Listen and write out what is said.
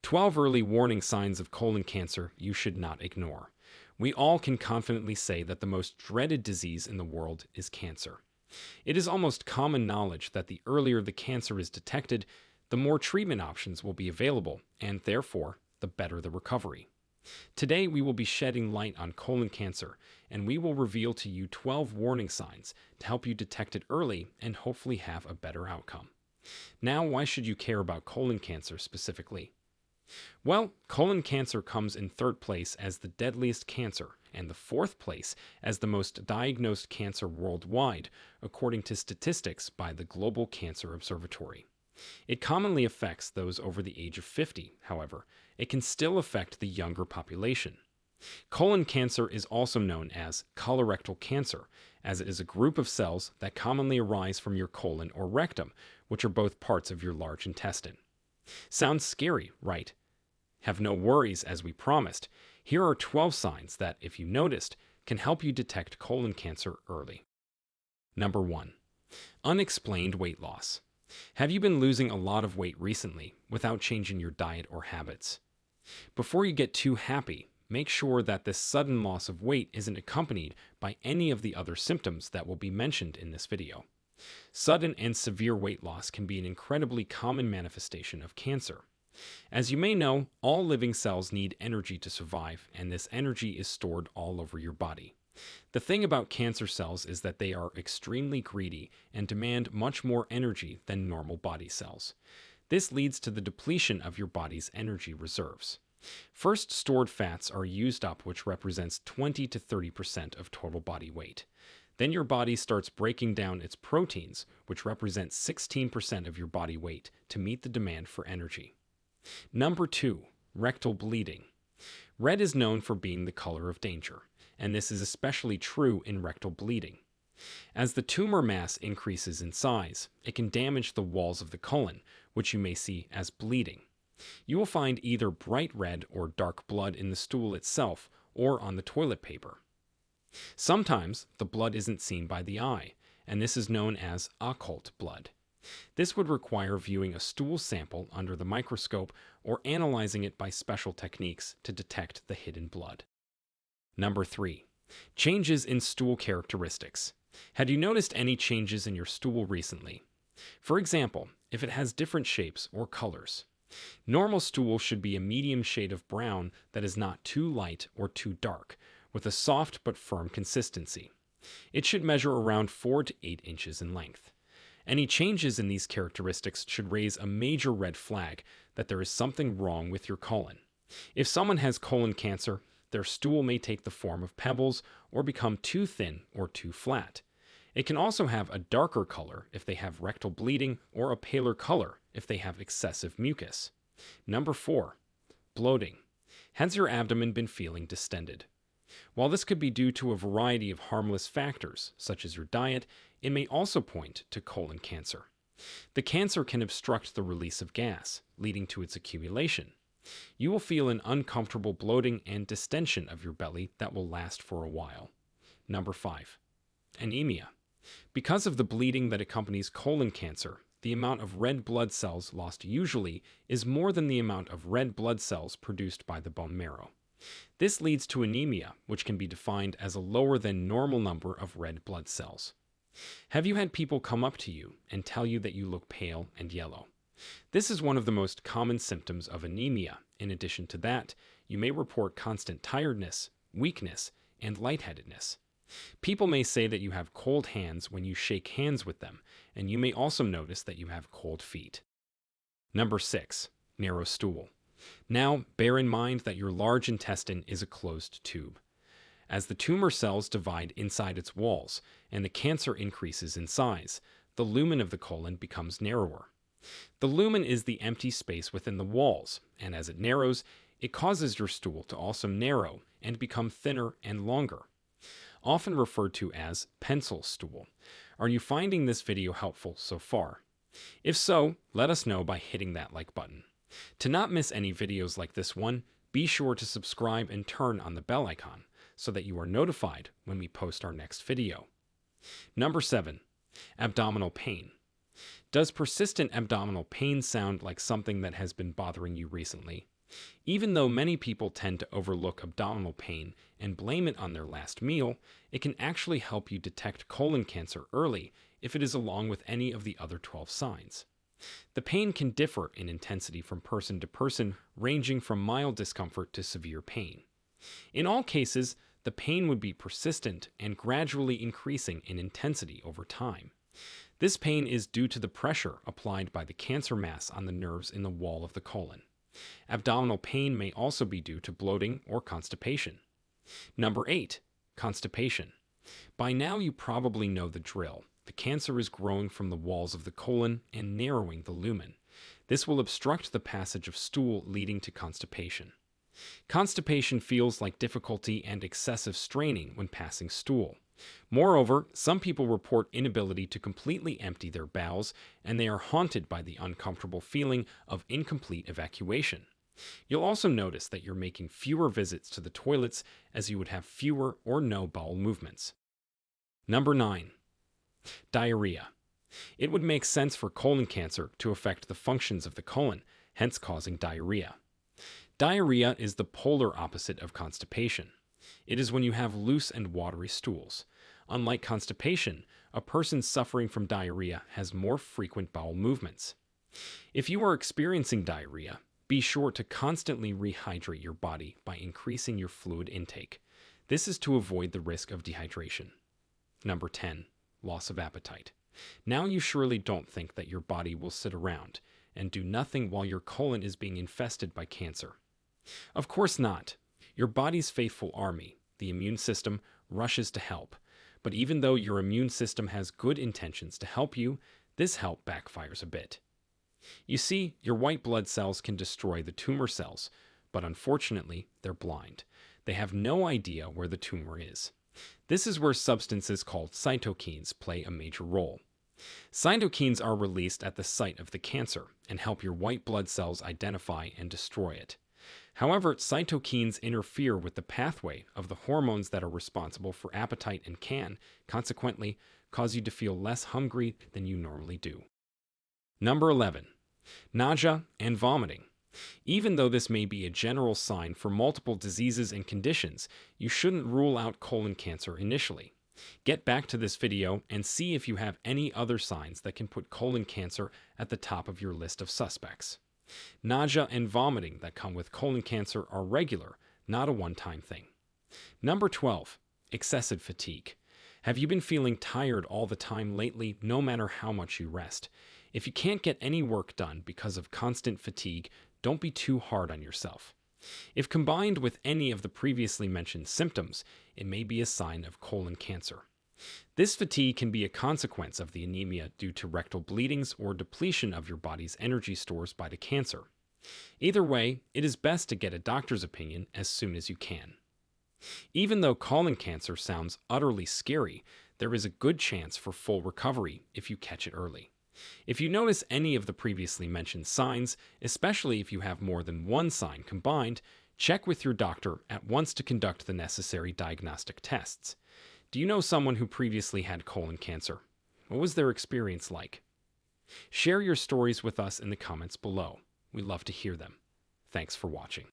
12 early warning signs of colon cancer you should not ignore. We all can confidently say that the most dreaded disease in the world is cancer. It is almost common knowledge that the earlier the cancer is detected, the more treatment options will be available, and therefore, the better the recovery. Today, we will be shedding light on colon cancer, and we will reveal to you 12 warning signs to help you detect it early and hopefully have a better outcome. Now, why should you care about colon cancer specifically? Well, colon cancer comes in third place as the deadliest cancer and the fourth place as the most diagnosed cancer worldwide, according to statistics by the Global Cancer Observatory. It commonly affects those over the age of 50, however. It can still affect the younger population. Colon cancer is also known as colorectal cancer, as it is a group of cells that commonly arise from your colon or rectum, which are both parts of your large intestine. Sounds scary, right? Have no worries, as we promised. Here are 12 signs that, if you noticed, can help you detect colon cancer early. Number 1. Unexplained weight loss. Have you been losing a lot of weight recently without changing your diet or habits? Before you get too happy, make sure that this sudden loss of weight isn't accompanied by any of the other symptoms that will be mentioned in this video. Sudden and severe weight loss can be an incredibly common manifestation of cancer. As you may know, all living cells need energy to survive, and this energy is stored all over your body. The thing about cancer cells is that they are extremely greedy and demand much more energy than normal body cells. This leads to the depletion of your body's energy reserves. First, stored fats are used up, which represents 20 to 30% of total body weight. Then your body starts breaking down its proteins, which represent 16% of your body weight, to meet the demand for energy. Number 2. Rectal bleeding. Red is known for being the color of danger, and this is especially true in rectal bleeding. As the tumor mass increases in size, it can damage the walls of the colon, which you may see as bleeding. You will find either bright red or dark blood in the stool itself or on the toilet paper. Sometimes the blood isn't seen by the eye, and this is known as occult blood. This would require viewing a stool sample under the microscope or analyzing it by special techniques to detect the hidden blood. Number 3. Changes in stool characteristics. Have you noticed any changes in your stool recently? For example, if it has different shapes or colors. Normal stool should be a medium shade of brown that is not too light or too dark, with a soft but firm consistency. It should measure around 4 to 8 inches in length. Any changes in these characteristics should raise a major red flag that there is something wrong with your colon. If someone has colon cancer, their stool may take the form of pebbles or become too thin or too flat. It can also have a darker color if they have rectal bleeding or a paler color if they have excessive mucus. Number 4. Bloating. Has your abdomen been feeling distended? While this could be due to a variety of harmless factors, such as your diet, it may also point to colon cancer. The cancer can obstruct the release of gas, leading to its accumulation. You will feel an uncomfortable bloating and distension of your belly that will last for a while. Number 5. Anemia. Because of the bleeding that accompanies colon cancer, the amount of red blood cells lost usually is more than the amount of red blood cells produced by the bone marrow. This leads to anemia, which can be defined as a lower than normal number of red blood cells. Have you had people come up to you and tell you that you look pale and yellow? This is one of the most common symptoms of anemia. In addition to that, you may report constant tiredness, weakness, and lightheadedness. People may say that you have cold hands when you shake hands with them, and you may also notice that you have cold feet. Number 6. Narrow stool. Now, bear in mind that your large intestine is a closed tube. As the tumor cells divide inside its walls and the cancer increases in size, the lumen of the colon becomes narrower. The lumen is the empty space within the walls, and as it narrows, it causes your stool to also narrow and become thinner and longer. Often referred to as pencil stool. Are you finding this video helpful so far? If so, let us know by hitting that like button. To not miss any videos like this one, be sure to subscribe and turn on the bell icon so that you are notified when we post our next video. Number 7. Abdominal pain. Does persistent abdominal pain sound like something that has been bothering you recently? Even though many people tend to overlook abdominal pain and blame it on their last meal, it can actually help you detect colon cancer early if it is along with any of the other 12 signs. The pain can differ in intensity from person to person, ranging from mild discomfort to severe pain. In all cases, the pain would be persistent and gradually increasing in intensity over time. This pain is due to the pressure applied by the cancer mass on the nerves in the wall of the colon. Abdominal pain may also be due to bloating or constipation. Number 8. Constipation. By now you probably know the drill. The cancer is growing from the walls of the colon and narrowing the lumen. This will obstruct the passage of stool, leading to constipation. Constipation feels like difficulty and excessive straining when passing stool. Moreover, some people report inability to completely empty their bowels, and they are haunted by the uncomfortable feeling of incomplete evacuation. You'll also notice that you're making fewer visits to the toilets, as you would have fewer or no bowel movements. Number 9. Diarrhea. It would make sense for colon cancer to affect the functions of the colon, hence causing diarrhea. Diarrhea is the polar opposite of constipation. It is when you have loose and watery stools. Unlike constipation, a person suffering from diarrhea has more frequent bowel movements. If you are experiencing diarrhea, be sure to constantly rehydrate your body by increasing your fluid intake. This is to avoid the risk of dehydration. Number 10. Loss of appetite. Now you surely don't think that your body will sit around and do nothing while your colon is being infested by cancer. Of course not. Your body's faithful army, the immune system, rushes to help. But even though your immune system has good intentions to help you, this help backfires a bit. You see, your white blood cells can destroy the tumor cells, but unfortunately, they're blind. They have no idea where the tumor is. This is where substances called cytokines play a major role. Cytokines are released at the site of the cancer and help your white blood cells identify and destroy it. However, cytokines interfere with the pathway of the hormones that are responsible for appetite and can, consequently, cause you to feel less hungry than you normally do. Number 11. Nausea and vomiting. Even though this may be a general sign for multiple diseases and conditions, you shouldn't rule out colon cancer initially. Get back to this video and see if you have any other signs that can put colon cancer at the top of your list of suspects. Nausea and vomiting that come with colon cancer are regular, not a one-time thing. Number 12. Excessive fatigue. Have you been feeling tired all the time lately, no matter how much you rest? If you can't get any work done because of constant fatigue, don't be too hard on yourself. If combined with any of the previously mentioned symptoms, it may be a sign of colon cancer. This fatigue can be a consequence of the anemia due to rectal bleedings or depletion of your body's energy stores by the cancer. Either way, it is best to get a doctor's opinion as soon as you can. Even though colon cancer sounds utterly scary, there is a good chance for full recovery if you catch it early. If you notice any of the previously mentioned signs, especially if you have more than one sign combined, check with your doctor at once to conduct the necessary diagnostic tests. Do you know someone who previously had colon cancer? What was their experience like? Share your stories with us in the comments below. We'd love to hear them. Thanks for watching.